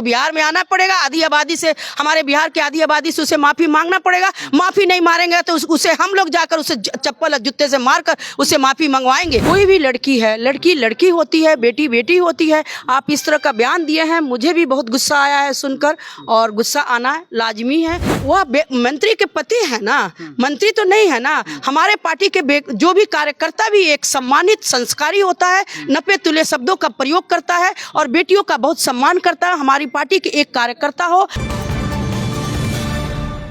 उसको बिहार में आना पड़ेगा, आधी आबादी से, हमारे बिहार की आधी आबादी से उसे माफ़ी मांगना पड़ेगा। माफ़ी नहीं मारेंगे तो उसे हम लोग जाकर उसे चप्पल जूते से मारकर उसे माफ़ी मंगवाएंगे। कोई भी लड़की है, लड़की लड़की होती है, बेटी बेटी होती है। आप इस तरह का बयान दिए हैं, मुझे भी बहुत गुस्सा आया है सुनकर, और गुस्सा आना लाजमी है। वह मंत्री के पति है ना, मंत्री तो नहीं है ना। हमारे पार्टी के जो भी कार्यकर्ता भी एक सम्मानित संस्कारी होता है, नपे तुले शब्दों का प्रयोग करता है और बेटियों का बहुत सम्मान करता है। हमारी पार्टी के एक कार्यकर्ता हो।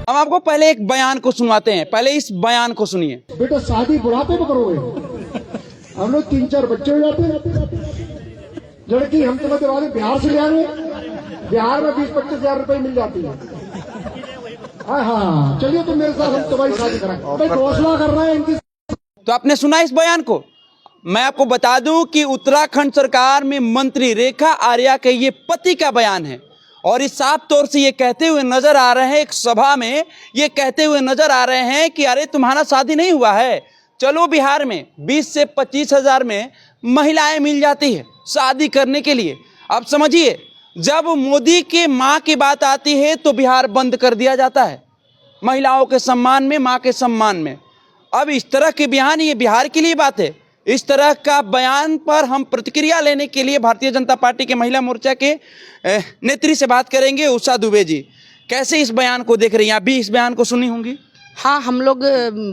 हम आपको पहले एक बयान को सुनवाते हैं, पहले इस बयान को सुनिए। बेटा शादी बुढ़ापे में करोगे, हम लोग 3-4 बच्चे हो जाते हैं। लड़की हम तुम्हें दिवाली बिहार से ले आए, बिहार में 20-25 हजार रुपए मिल जाती है। हाँ, चलिए तुम मेरे साथ, हम तुम्हारी शादी कराएं। घोषणा कर रहे हैं इनकी। तो आपने सुना इस बयान को। मैं आपको बता दूं कि उत्तराखंड सरकार में मंत्री रेखा आर्या के ये पति का बयान है, और इस साफ तौर से ये कहते हुए नजर आ रहे हैं, एक सभा में ये कहते हुए नजर आ रहे हैं कि अरे तुम्हारा शादी नहीं हुआ है, चलो बिहार में 20 से 25 हजार में महिलाएं मिल जाती है शादी करने के लिए। अब समझिए, जब मोदी के माँ की बात आती है तो बिहार बंद कर दिया जाता है, महिलाओं के सम्मान में, माँ के सम्मान में। अब इस तरह के बयान, ये बिहार के लिए बात है। इस तरह का बयान पर हम प्रतिक्रिया लेने के लिए भारतीय जनता पार्टी के महिला मोर्चा के नेत्री से बात करेंगे, उषा दुबे जी। कैसे इस बयान को देख रही हैं? आप भी इस बयान को सुनी होंगी। हाँ, हम लोग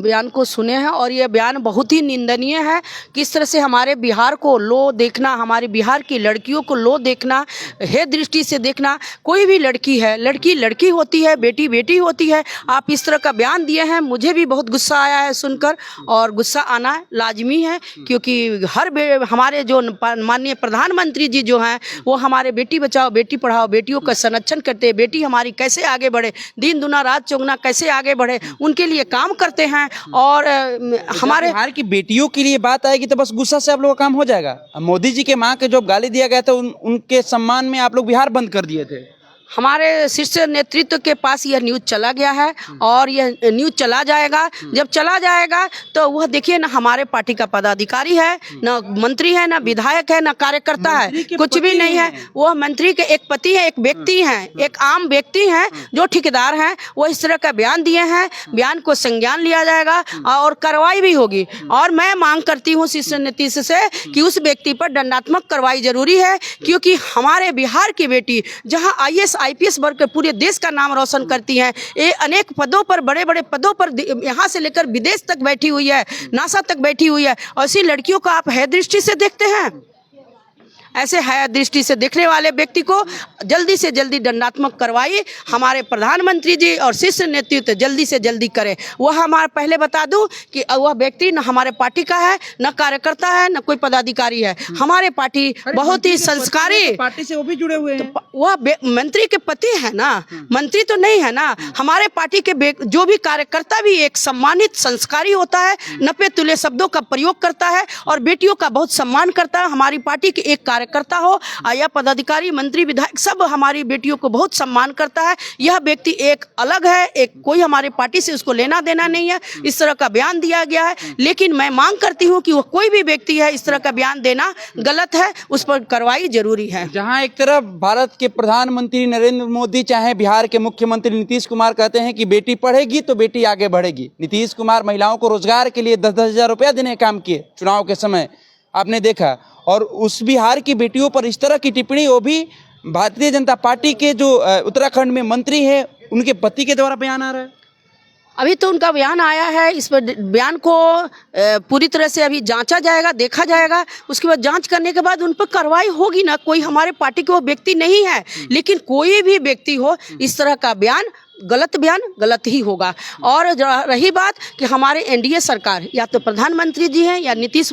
बयान को सुने हैं और ये बयान बहुत ही निंदनीय है। किस तरह से हमारे बिहार को लो देखना, हमारे बिहार की लड़कियों को लो देखना, हे दृष्टि से देखना। कोई भी लड़की है, लड़की लड़की होती है, बेटी बेटी होती है। आप इस तरह का बयान दिए हैं, मुझे भी बहुत गुस्सा आया है सुनकर, और गुस्सा आना लाजमी है, क्योंकि हमारे जो माननीय प्रधानमंत्री जी जो हैं, वो हमारे बेटी बचाओ बेटी पढ़ाओ, बेटियों का संरक्षण करते हैं, बेटी हमारी कैसे आगे बढ़े, दिन दुना रात चौगुना कैसे आगे बढ़े, उनके लिए काम करते हैं। और हमारे बिहार की बेटियों के लिए बात आएगी तो बस गुस्सा से आप लोगों का काम हो जाएगा। मोदी जी के माँ के जो गाली दिया गया था, उनके सम्मान में आप लोग बिहार बंद कर दिए थे। हमारे शीर्ष नेतृत्व के पास यह न्यूज़ चला गया है और यह न्यूज़ चला जाएगा। जब चला जाएगा तो वह देखिए, ना हमारे पार्टी का पदाधिकारी है, ना मंत्री है, ना विधायक है, ना कार्यकर्ता है, कुछ भी नहीं है। वह मंत्री के एक पति है, एक व्यक्ति हैं, एक आम व्यक्ति हैं जो ठेकेदार हैं। वो इस तरह का बयान दिए हैं, बयान को संज्ञान लिया जाएगा और कार्रवाई भी होगी। और मैं मांग करती हूँ शीर्ष नेतृत्व से कि उस व्यक्ति पर दंडात्मक कार्रवाई जरूरी है, क्योंकि हमारे बिहार की बेटी जहाँ IAS IPS वर्ग पूरे देश का नाम रोशन करती हैं, ये अनेक पदों पर, बड़े बड़े पदों पर, यहाँ से लेकर विदेश तक बैठी हुई है, नासा तक बैठी हुई है। ऐसी लड़कियों को आप है दृष्टि से देखते हैं? ऐसे है दृष्टि से देखने वाले व्यक्ति को जल्दी से जल्दी दंडात्मक कार्रवाई हमारे प्रधानमंत्री जी और शीर्ष नेतृत्व जल्दी से जल्दी करें। वह हमारे, पहले बता दूं कि वह व्यक्ति न हमारे पार्टी का है, न कार्यकर्ता है, न कोई पदाधिकारी है। हमारे पार्टी बहुत ही संस्कारी, पार्टी से वो भी जुड़े हुए हैं। वह मंत्री के पति है ना, मंत्री तो नहीं है ना। हमारे पार्टी के जो भी कार्यकर्ता भी एक सम्मानित संस्कारी होता है, नपे तुले शब्दों का प्रयोग करता है और बेटियों का बहुत सम्मान करता है। हमारी पार्टी के एक कार्यकर्ता हो या पदाधिकारी, मंत्री, विधायक, सब हमारी बेटियों को बहुत सम्मान करता है। यह व्यक्ति एक अलग है, एक कोई हमारी पार्टी से उसको लेना देना नहीं है। इस तरह का बयान दिया गया है, लेकिन मैं मांग करती हूँ कि वह कोई भी व्यक्ति है, इस तरह का बयान देना गलत है, उस पर कार्रवाई जरूरी है। जहां एक तरफ भारत के प्रधानमंत्री नरेंद्र मोदी, चाहे बिहार के मुख्यमंत्री नीतीश कुमार कहते हैं कि बेटी पढ़ेगी तो बेटी आगे बढ़ेगी। नीतीश कुमार महिलाओं को रोजगार के लिए 10-10 हजार रुपया देने का काम किए चुनाव के समय, आपने देखा। और उस बिहार की बेटियों पर इस तरह की टिप्पणी, वो भी भारतीय जनता पार्टी के जो उत्तराखंड में मंत्री हैं, उनके पति के द्वारा बयान आ रहा है। अभी तो उनका बयान आया है, इस पर बयान को पूरी तरह से अभी जांचा जाएगा, देखा जाएगा। उसके बाद जांच करने के बाद उन पर कार्रवाई होगी ना। कोई हमारे पार्टी के वो व्यक्ति नहीं है, लेकिन कोई भी व्यक्ति हो, इस तरह का बयान गलत बयान गलत ही होगा। और रही बात कि हमारे एनडीए सरकार, या तो प्रधानमंत्री जी हैं या नीतीश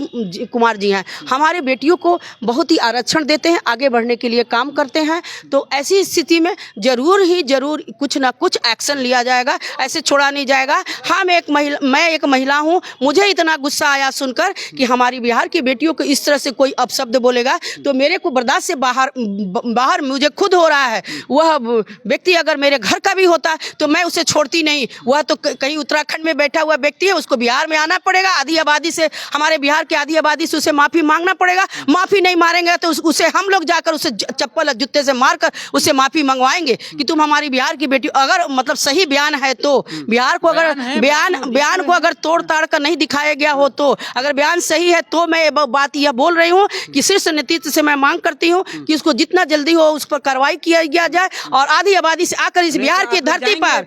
कुमार जी हैं, हमारे बेटियों को बहुत ही आरक्षण देते हैं, आगे बढ़ने के लिए काम करते हैं। तो ऐसी स्थिति में जरूर कुछ ना कुछ एक्शन लिया जाएगा, ऐसे छोड़ा नहीं जाएगा। हाँ, मैं एक महिला हूँ, मुझे इतना गुस्सा आया सुनकर कि हमारी बिहार की बेटियों को इस तरह से कोई अपशब्द बोलेगा तो मेरे को बर्दाश्त से बाहर मुझे खुद हो रहा है। वह व्यक्ति अगर मेरे घर का भी होता है तो मैं उसे छोड़ती नहीं। वह तो कहीं उत्तराखंड में बैठा हुआ व्यक्ति है, उसको बिहार में आना पड़ेगा, आधी आबादी से, हमारे बिहार की आधी आबादी से उसे माफ़ी मांगना पड़ेगा। माफ़ी नहीं मारेंगे तो उसे हम लोग जाकर उसे चप्पल जूते से मारकर उससे माफ़ी मंगवाएंगे कि तुम हमारी बिहार की बेटी। अगर मतलब सही बयान है तो बिहार को अगर बयान को अगर तोड़ ताड़ कर नहीं दिखाया गया हो तो, अगर बयान सही है तो मैं बात यह बोल रही हूँ कि शीर्ष नेतृत्व से मैं मांग करती हूँ कि उसको जितना जल्दी हो उस पर कार्रवाई किया जाए और आधी आबादी से आकर इस बिहार की धरती पर,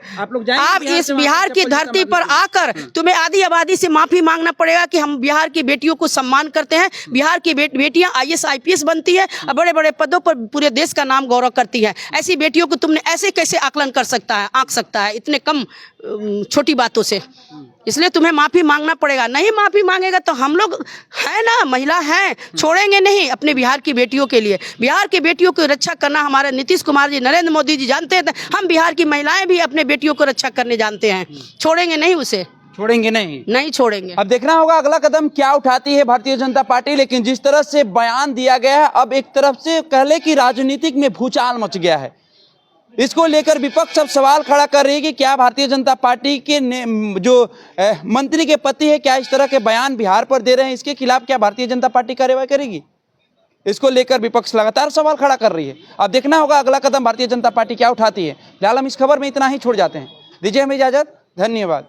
आप इस बिहार की धरती पर आकर तुम्हें आधी आबादी से माफी मांगना पड़ेगा कि हम बिहार की बेटियों को सम्मान करते हैं। बिहार की बेटियां IAS IPS बनती है और बड़े बड़े पदों पर पूरे देश का नाम गौरव करती है। ऐसी बेटियों को तुमने ऐसे कैसे आकलन कर सकता है इतने कम छोटी बातों से। इसलिए तुम्हें माफी मांगना पड़ेगा। नहीं माफी मांगेगा तो हम लोग हैं ना, महिला हैं, छोड़ेंगे नहीं अपने बिहार की बेटियों के लिए। बिहार की बेटियों की रक्षा करना हमारे नीतीश कुमार जी, नरेंद्र मोदी जी जानते हैं। हम बिहार की महिलाएं भी अपने बेटियों को रक्षा करने जानते हैं। छोड़ेंगे नहीं, उसे छोड़ेंगे नहीं छोड़ेंगे। अब देखना होगा अगला कदम क्या उठाती है भारतीय जनता पार्टी। लेकिन जिस तरह से बयान दिया गया है, अब एक तरफ से कह ले कि राजनीतिक में भूचाल मच गया है। इसको लेकर विपक्ष अब सवाल खड़ा कर रही है कि क्या भारतीय जनता पार्टी के जो मंत्री के पति है, क्या इस तरह के बयान बिहार पर दे रहे हैं, इसके खिलाफ क्या भारतीय जनता पार्टी कार्रवाई करेगी? इसको लेकर विपक्ष लगातार सवाल खड़ा कर रही है। अब देखना होगा अगला कदम भारतीय जनता पार्टी क्या उठाती है। फिलहाल हम इस खबर में इतना ही छोड़ जाते हैं। दीजिए हमें इजाजत, धन्यवाद।